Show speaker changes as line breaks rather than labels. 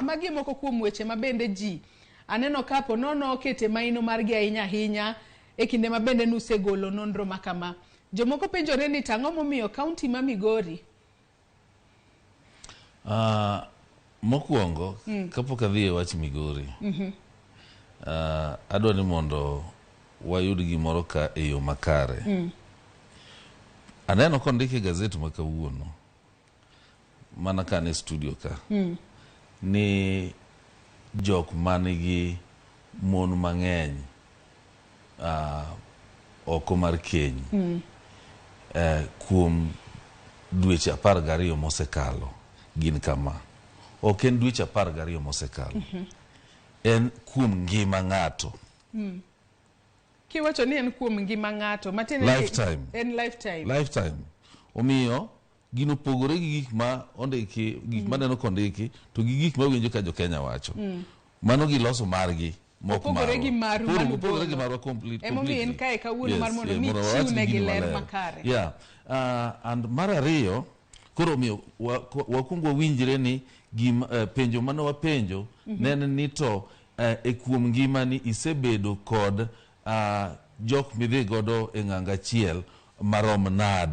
magi moko kuom weche mabende ji aneno kapo nono kete maino margi ahinya ahinya e kinde mabende nusegolo nonro makama. Jomoko penjore ni tang'o momiyo kaunti ma Migori
mokwongo kapok adhi e wach Migori adwa ni mondo wayud gimoro ka e yo makare. Aneno kondiki gaset ma kawuono mana kane studio ka ni jok manigi mon mang'eny oko mar keny kuom dweche 12 mosekalo gin kama. Ok en dweche 12 mosekalo. En kuom ngima ng'ato.
Kiwacho ni en kuom ngima ng'ato matene
lifetime.
En lifetime.
Lifetime. Omiyo gino pogore gi gik ma ondiki, gik ma neno kondiki to gi gik ma winjo ka jo Kenya wacho. Mano giloso margi moko maro.
Pogore gi maru
Pogore gi maru complete.
Emomiyo en kae kawuono mar mondo mi chiwne gi ler makare.
Yeah. And mar ariyo koro omiyo wakungo winjre ni penjo mane wapenjo nene ni to e kuom ngima ni isebedo kod jok midhi godo e ng'anga achiel marom nade.